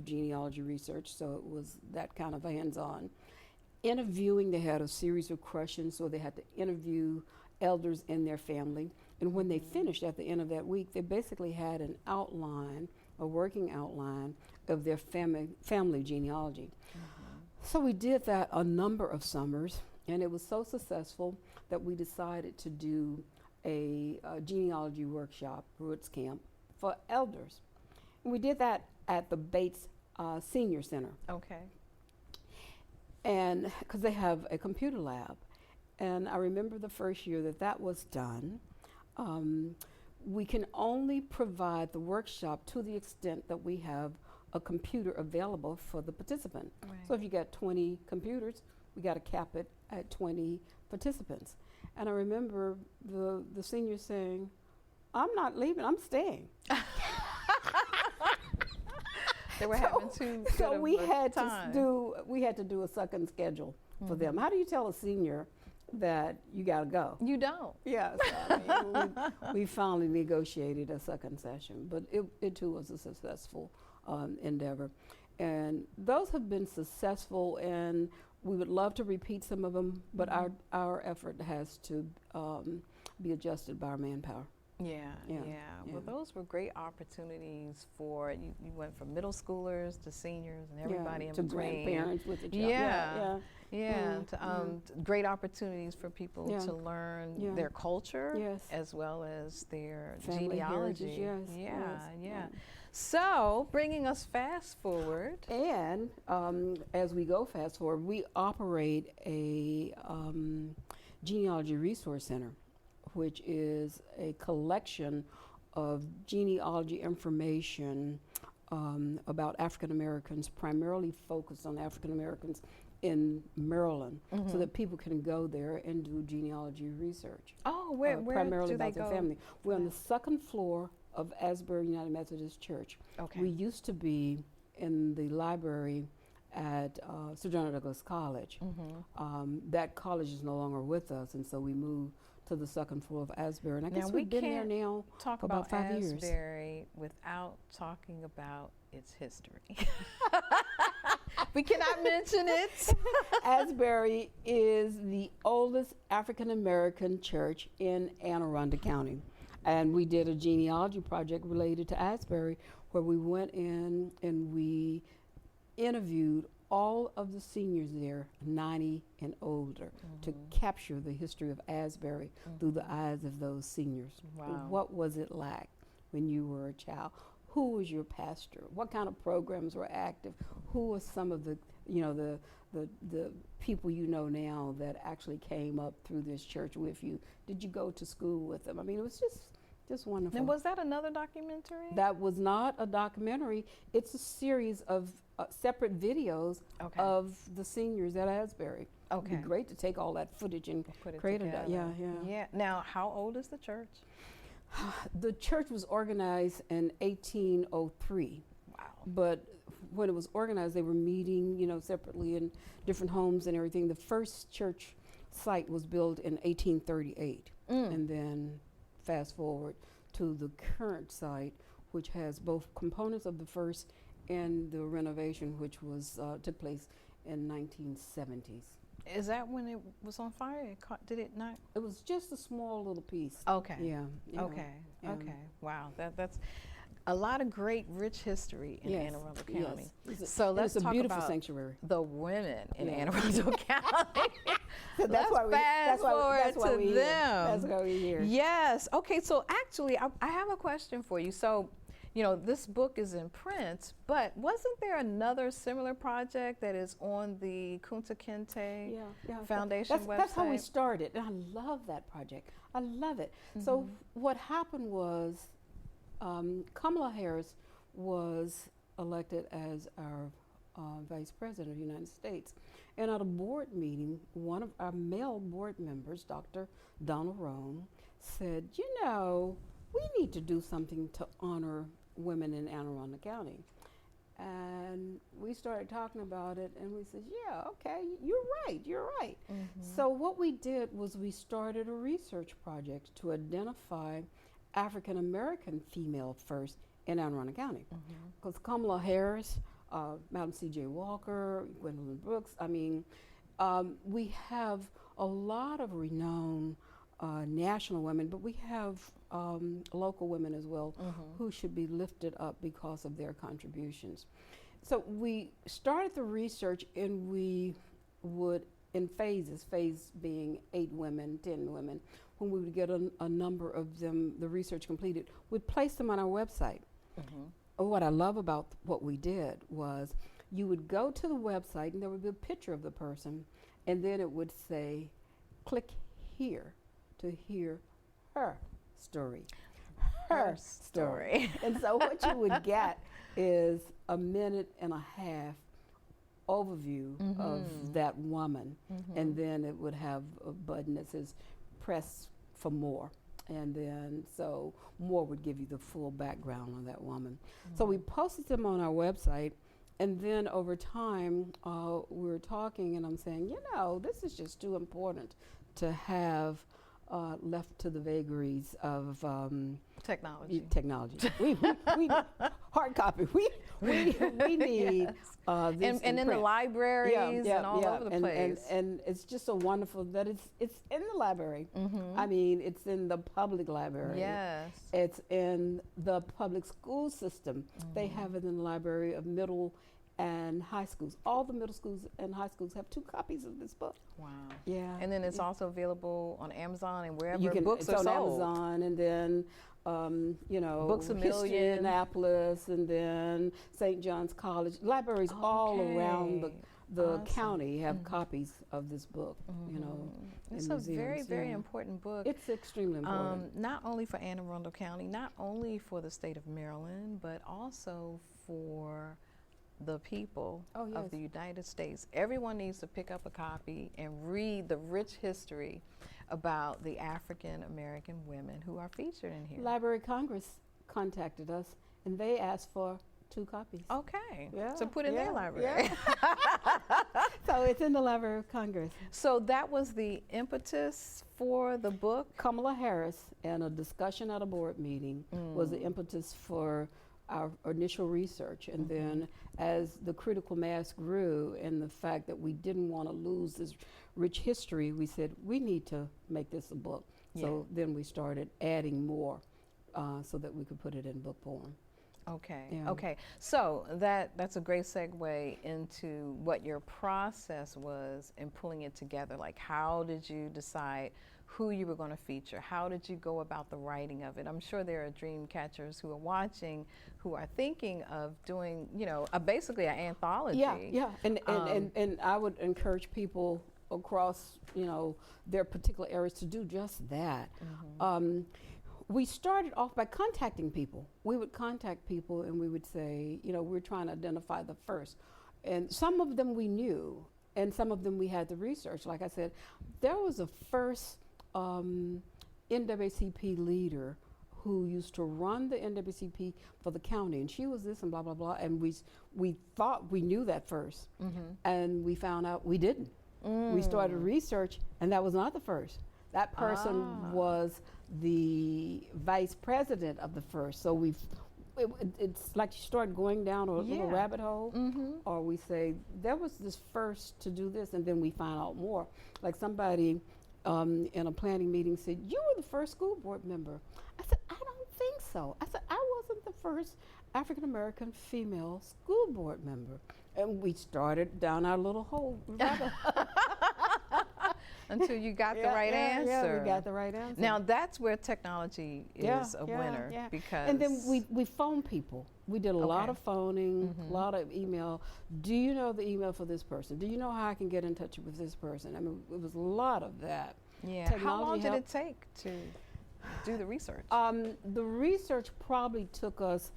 genealogy research, so it was that kind of hands-on. Interviewing, they had a series of questions, so they had to interview elders in their family. And when they finished at the end of that week, they basically had an outline, a working outline of their family genealogy. So we did that a number of summers, and it was so successful that we decided to do a genealogy workshop, Roots Camp, for elders. And we did that at the Bates Senior Center. Okay. And because they have a computer lab. And I remember the first year that was done. We can only provide the workshop to the extent that we have a computer available for the participant. Right. So if you got 20 computers, we got to cap it at 20 participants. And I remember the senior saying, "I'm not leaving, I'm staying." They were having too good So of we a had time. to do a second schedule for them. How do you tell a senior that you got to go? You don't. Yes, I mean, we finally negotiated a second session, but it too was a successful endeavor. And those have been successful, and we would love to repeat some of them, but our effort has to be adjusted by our manpower. Yeah. Well, those were great opportunities for you went from middle schoolers to seniors and everybody in to between. grandparents with the child. Great opportunities for people to learn their culture as well as their family genealogy. heritage, So, bringing us fast forward. And as we go fast forward, we operate a genealogy resource center, which is a collection of genealogy information about African Americans, primarily focused on African Americans in Maryland, so that people can go there and do genealogy research. Oh, where primarily do they about their go? family. We're on the second floor of Asbury United Methodist Church. Okay. We used to be in the library at Sir John Douglas College. That college is no longer with us, and so we moved to the second floor of Asbury. And I guess we've been there now talk for about 5 years. Asbury without talking about its history. We cannot mention it. Asbury is the oldest African American church in Anne Arundel County. And we did a genealogy project related to Asbury, where we went in and we interviewed all of the seniors there, 90 and older, to capture the history of Asbury through the eyes of those seniors. Wow. What was it like when you were a child? Who was your pastor? What kind of programs were active? Who were some of the people you know now that actually came up through this church with you? Did you go to school with them? I mean, it was just wonderful. And was that another documentary? That was not a documentary. It's a series of separate videos of the seniors at Asbury. Okay. It'd be great to take all that footage and Put it create together. Yeah. Now, how old is the church? The church was organized in 1803. Wow. But when it was organized, they were meeting, separately in different homes and everything. The first church site was built in 1838. And then fast forward to the current site, which has both components of the first and the renovation, which was took place in 1970s. Is that when it was on fire? Did it not? It was just a small little piece. Okay. Yeah. Okay. Wow. That's a lot of great, rich history in Anne Arundel County. Yes. So let's it's a talk beautiful about sanctuary. the women in Anne Arundel County. That's why fast forward to them. That's why we're here. Yes. Okay. So actually, I have a question for you. So, this book is in print, but wasn't there another similar project that is on the Kunta Kinte Foundation website? That's how we started, and I love that project. I love it. So what happened was Kamala Harris was elected as our Vice President of the United States. And at a board meeting, one of our male board members, Dr. Donald Roan, said, we need to do something to honor women in Anne Arundel County. And we started talking about it, and we said, yeah, okay, you're right. So what we did was we started a research project to identify African American female first in Anne Arundel County. Because Kamala Harris Madam C.J. Walker, Gwendolyn Brooks. I mean, we have a lot of renowned national women, but we have local women as well who should be lifted up because of their contributions. So we started the research, and we would, in phases, phase being 8 women, 10 women, when we would get a number of them, the research completed, we'd place them on our website. What I love about what we did was you would go to the website, and there would be a picture of the person, and then it would say, click here to hear her story. Her story. And so what you would get is a 1.5-minute overview of that woman, and then it would have a button that says press for more, and then so more would give you the full background on that woman. So we posted them on our website, and then over time we were talking, and I'm saying, you know, this is just too important to have left to the vagaries of technology. we hard copy. We need this and in the libraries and all over the place. And it's just so wonderful that it's in the library. I mean, it's in the public library. Yes. It's in the public school system. They have it in the library of middle and high schools. All the middle schools and high schools have 2 copies of this book. Wow. Yeah. And then it's also available on Amazon and wherever you can, books it's are on sold. Amazon, and then you know, Books a History Million, Annapolis, and then St. John's College. Libraries all around the county have copies of this book. You know, it's in a museums. very, very important book. It's extremely important. Not only for Anne Arundel County, not only for the state of Maryland, but also for the people of the United States. Everyone needs to pick up a copy and read the rich history about the African American women who are featured in here. Library of Congress contacted us, and they asked for 2 copies. Okay. Yeah, So put in their library. Yeah. So it's in the Library of Congress. So that was the impetus for the book? Kamala Harris and a discussion at a board meeting was the impetus for our initial research, and then as the critical mass grew and the fact that we didn't want to lose this rich history, we said we need to make this a book. So then we started adding more so that we could put it in book form. Okay. Yeah. Okay. So that's a great segue into what your process was in pulling it together. Like, how did you decide who you were going to feature? How did you go about the writing of it? I'm sure there are dream catchers who are watching who are thinking of doing, you know, basically an anthology. Yeah. And I would encourage people across, you know, their particular areas to do just that. We started off by contacting people. We would contact people and we would say, you know, we're trying to identify the first. And some of them we knew, and some of them we had to research. Like I said, there was a first NAACP leader who used to run the NAACP for the county, and she was this and blah, blah, blah. And we thought we knew that first, and we found out we didn't. We started research, and that was not the first. That person was the vice president of the first. So it's like you start going down a little rabbit hole, or we say, there was this first to do this, and then we find out more. Like somebody in a planning meeting said, you were the first school board member. I said, I don't think so. I said, I wasn't the first African-American female school board member. And we started down our little hole. Until you got the right answer. Yeah, we got the right answer. Now that's where technology is a winner. Because and then we phone people. We did a lot of phoning, a lot of email. Do you know the email for this person? Do you know how I can get in touch with this person? I mean, it was a lot of that. Yeah. How long did it take to do the research? The research probably took us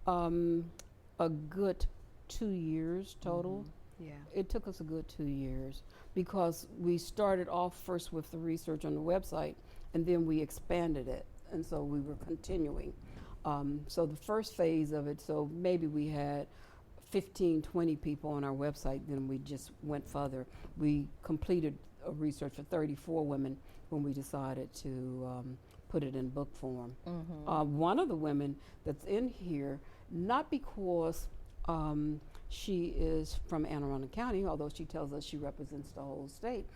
a good 2 years total. Yeah. It took us a good 2 years because we started off first with the research on the website, and then we expanded it, and so we were continuing. So the first phase of it, so maybe we had 15, 20 people on our website, then we just went further. We completed a research for 34 women when we decided to put it in book form. One of the women that's in here, not because she is from Anne Arundel County, although she tells us she represents the whole state,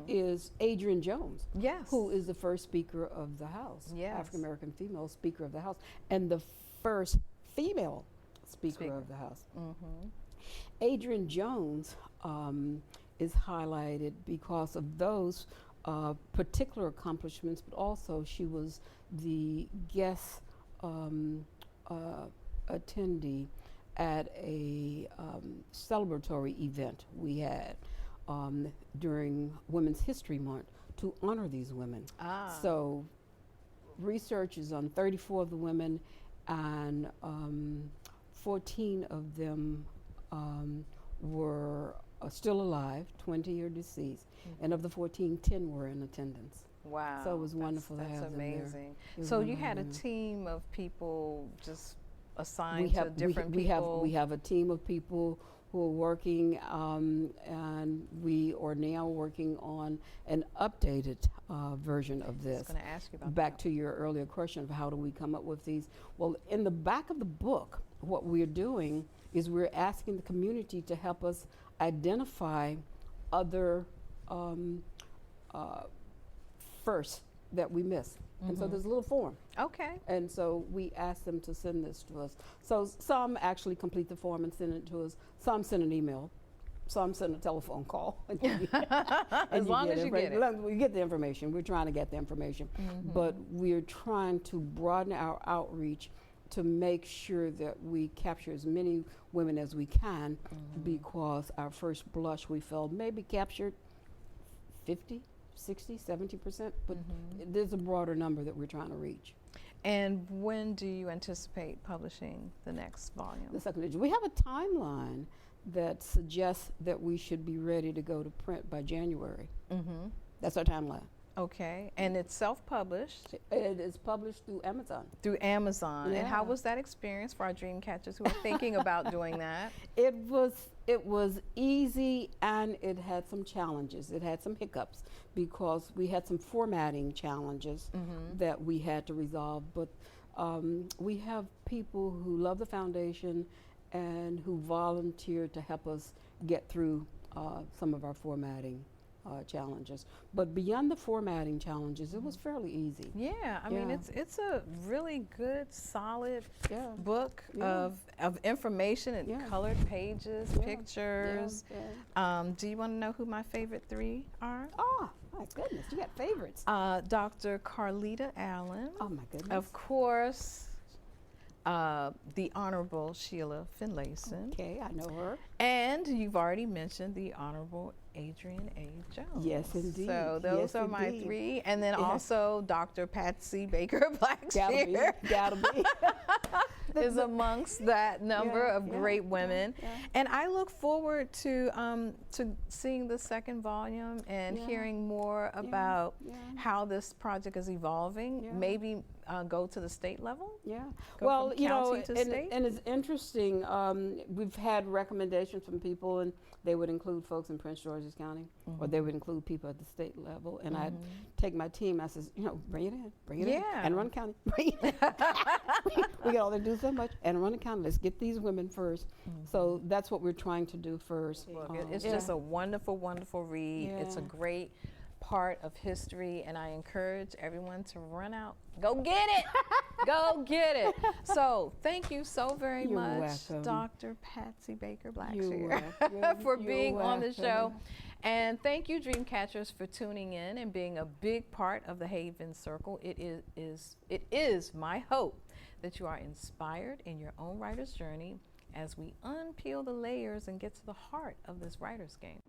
is Adrienne Jones, yes, who is the first Speaker of the House, yes, African American female Speaker of the House, and the first female Speaker of the House. Adrienne Jones is highlighted because of those particular accomplishments, but also she was the guest attendee at a celebratory event we had during Women's History Month to honor these women. So research is on 34 of the women, and 14 of them were still alive, 20 are deceased, and of the 14, 10 were in attendance. Wow. So it was wonderful to have them there. That's amazing. So you had a team of people just assigned to different people? We have a team of people who are working, and we are now working on an updated version of this. I was going to ask you about Back to your earlier question of how do we come up with these. Well, in the back of the book, what we're doing is we're asking the community to help us identify other firsts that we miss. And so there's a little form. Okay. And so we ask them to send this to us. So some actually complete the form and send it to us. Some send an email. Some send a telephone call. As long as you get it. We get the information. We're trying to get the information. But we're trying to broaden our outreach to make sure that we capture as many women as we can, because our first blush we felt maybe captured 50, 60, 70%, but there's a broader number that we're trying to reach. And when do you anticipate publishing the next volume? The second edition. We have a timeline that suggests that we should be ready to go to print by January. That's our timeline. Okay, and it's self-published? It is published through Amazon. Through Amazon. Yeah. And how was that experience for our dream catchers who are thinking about doing that? It was easy, and it had some challenges. It had some hiccups because we had some formatting challenges that we had to resolve. But we have people who love the foundation and who volunteered to help us get through some of our formatting challenges. But beyond the formatting challenges, it was fairly easy. Yeah, I mean, it's a really good, solid book Yeah. of information and colored pages, pictures. Do you want to know who my favorite three are? Oh, my goodness, you got favorites. Dr. Carlita Allen. Oh, my goodness. Of course, the Honorable Sheila Finlayson. Okay, I know her. And you've already mentioned the Honorable Adrienne A. Jones. Yes, indeed. So those are my three. And then also Dr. Patsy Baker Blackshear. Gotta be. is amongst that number of great women. And I look forward to seeing the second volume and hearing more about how this project is evolving. Maybe go to the state level. Well, you know, state. and it's interesting. We've had recommendations from people, and they would include folks in Prince George's County, or they would include people at the state level. And I'd take my team. I says, you know, bring it in, in. Anne Arundel County, bring it in. We got all to do so much. Anne Arundel County, let's get these women first. So that's what we're trying to do first. It's just a wonderful, wonderful read. It's a great part of history, and I encourage everyone to run out. Go get it! Go get it! So thank you so very much, welcome. Dr. Patsy Baker Blackshear, for being on the show. And thank you, Dreamcatchers, for tuning in and being a big part of the Haven Circle. It is my hope that you are inspired in your own writer's journey as we unpeel the layers and get to the heart of this writer's game.